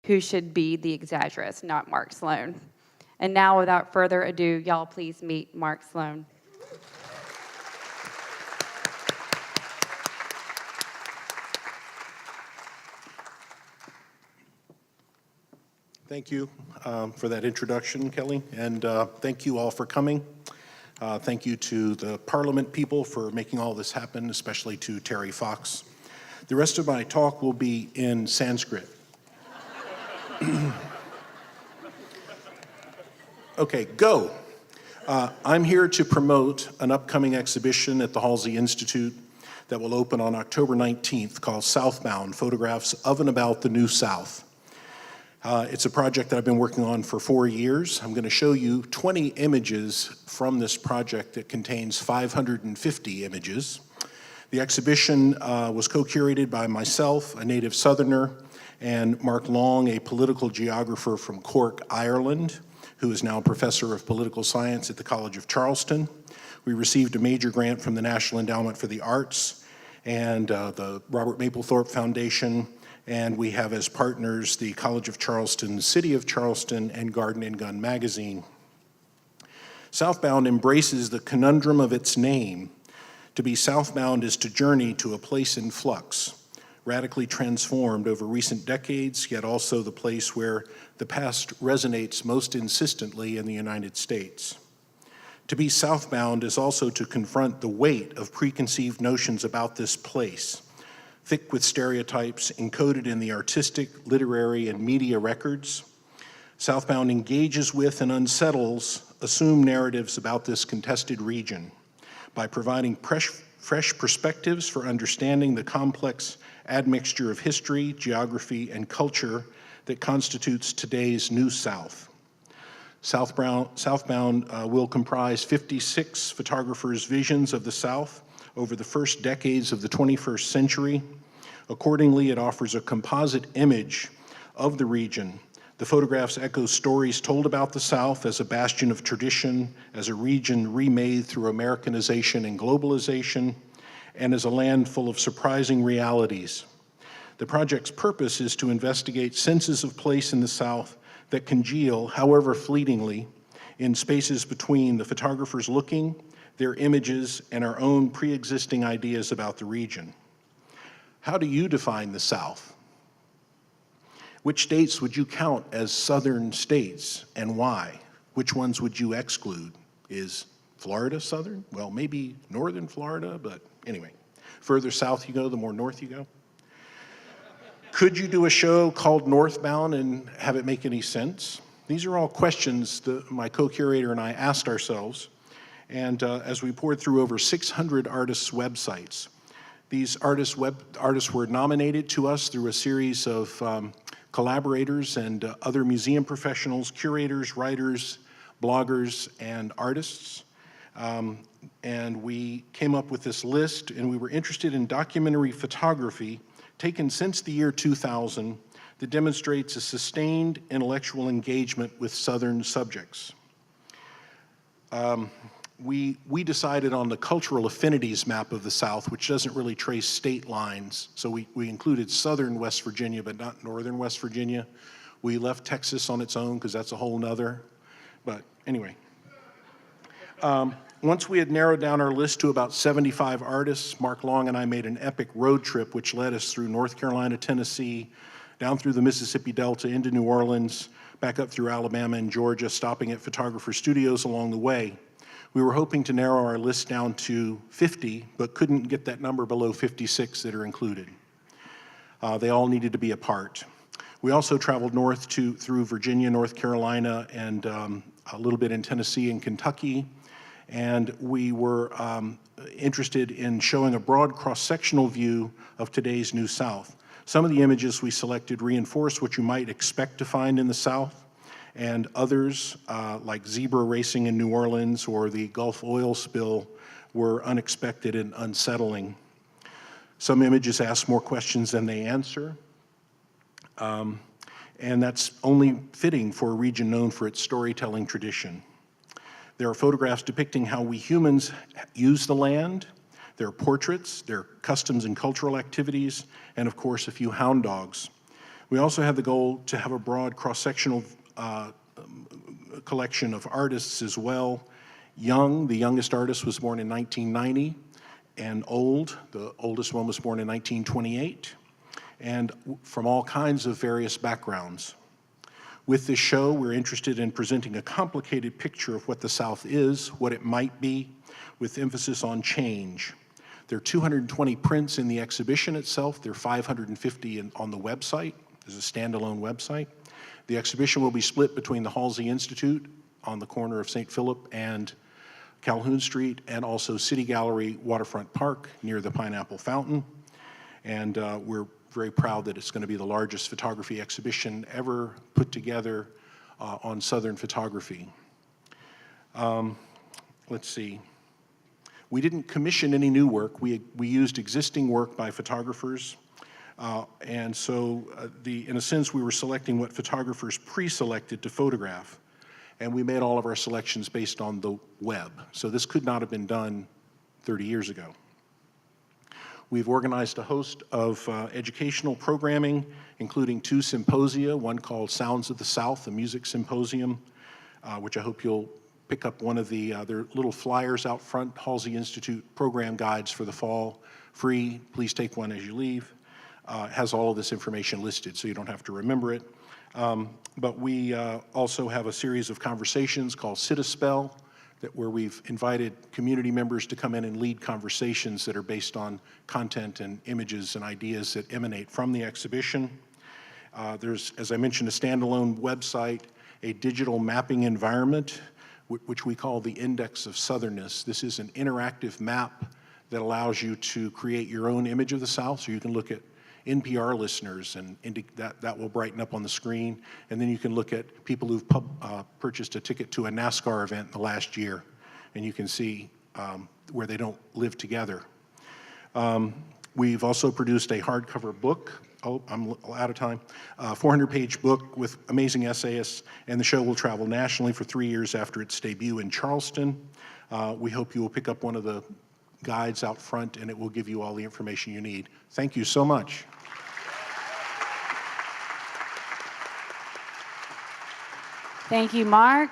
who should be the exaggerist, not Mark Sloan. And now, without further ado, y'all please meet Mark Sloan. Thank you for that introduction, Kelly, and thank you all for coming. Thank you to the Parliament people for making all this happen, especially to Terry Fox. The rest of my talk will be in Sanskrit. Okay, go. I'm here to promote an upcoming exhibition at the Halsey Institute that will open on October 19th called Southbound, Photographs of and About the New South. It's a project that I've been working on for 4 years. I'm going to show you 20 images from this project that contains 550 images. The exhibition was co-curated by myself, a native Southerner, and Mark Long, a political geographer from Cork, Ireland, who is now a professor of political science at the College of Charleston. We received a major grant from the National Endowment for the Arts and the Robert Mapplethorpe Foundation, and we have as partners the College of Charleston, the City of Charleston, and Garden and Gun magazine. Southbound embraces the conundrum of its name. To be southbound is to journey to a place in flux, radically transformed over recent decades, yet also the place where the past resonates most insistently in the United States. To be southbound is also to confront the weight of preconceived notions about this place, thick with stereotypes encoded in the artistic, literary, and media records. Southbound engages with and unsettles assumed narratives about this contested region by providing fresh perspectives for understanding the complex admixture of history, geography, and culture that constitutes today's New South. Southbound will comprise 56 photographers' visions of the South over the first decades of the 21st century. Accordingly, it offers a composite image of the region. The photographs echo stories told about the South as a bastion of tradition, as a region remade through Americanization and globalization, and as a land full of surprising realities. The project's purpose is to investigate senses of place in the South that congeal, however fleetingly, in spaces between the photographers looking, their images, and our own pre-existing ideas about the region. How do you define the South? Which states would you count as Southern states and why? Which ones would you exclude? Is Florida Southern? Well, maybe Northern Florida, but anyway. Further south you go, the more north you go. Could you do a show called Northbound and have it make any sense? These are all questions that my co-curator and I asked ourselves, and as we poured through over 600 artists' websites. These artists were nominated to us through a series of collaborators and other museum professionals, curators, writers, bloggers, and artists. And we came up with this list, and we were interested in documentary photography taken since the year 2000 that demonstrates a sustained intellectual engagement with Southern subjects. We decided on the cultural affinities map of the South, which doesn't really trace state lines. So we included Southern West Virginia, but not Northern West Virginia. We left Texas on its own because that's a whole nother. But anyway. Once we had narrowed down our list to about 75 artists, Mark Long and I made an epic road trip which led us through North Carolina, Tennessee, down through the Mississippi Delta into New Orleans, back up through Alabama and Georgia, stopping at photographer studios along the way. We were hoping to narrow our list down to 50, but couldn't get that number below 56 that are included. They all needed to be a part. We also traveled north through Virginia, North Carolina, and a little bit in Tennessee and Kentucky. And we were interested in showing a broad cross-sectional view of today's New South. Some of the images we selected reinforce what you might expect to find in the South, and others, like zebra racing in New Orleans or the Gulf oil spill, were unexpected and unsettling. Some images ask more questions than they answer, and that's only fitting for a region known for its storytelling tradition. There are photographs depicting how we humans use the land. There are portraits, there are customs and cultural activities, and of course a few hound dogs. We also have the goal to have a broad cross-sectional collection of artists as well. Young, the youngest artist was born in 1990, and old, the oldest one was born in 1928, and from all kinds of various backgrounds. With this show, we're interested in presenting a complicated picture of what the South is, what it might be, with emphasis on change. There are 220 prints in the exhibition itself. There are 550 on the website. There's a standalone website. The exhibition will be split between the Halsey Institute on the corner of St. Philip and Calhoun Street, and also City Gallery Waterfront Park near the Pineapple Fountain. And we're very proud that it's going to be the largest photography exhibition ever put together on Southern photography. Let's see. We didn't commission any new work. We used existing work by photographers. And so, in a sense, we were selecting what photographers pre-selected to photograph. And we made all of our selections based on the web. So this could not have been done 30 years ago. We've organized a host of educational programming, including 2 symposia, one called Sounds of the South, a music symposium, which I hope you'll pick up one of the their little flyers out front, Halsey Institute program guides for the fall, free, please take one as you leave. Has all of this information listed so you don't have to remember it. But we also have a series of conversations called Sit a Spell, where we've invited community members to come in and lead conversations that are based on content and images and ideas that emanate from the exhibition. There's, as I mentioned, a standalone website, a digital mapping environment, which we call the Index of Southernness. This is an interactive map that allows you to create your own image of the South, so you can look at NPR listeners, and that will brighten up on the screen. And then you can look at people who've purchased a ticket to a NASCAR event in the last year, and you can see where they don't live together. We've also produced a hardcover book. Oh, I'm out of time. 400-page book with amazing essayists, and the show will travel nationally for 3 years after its debut in Charleston. We hope you will pick up one of the guides out front, and it will give you all the information you need. Thank you so much. Thank you, Mark.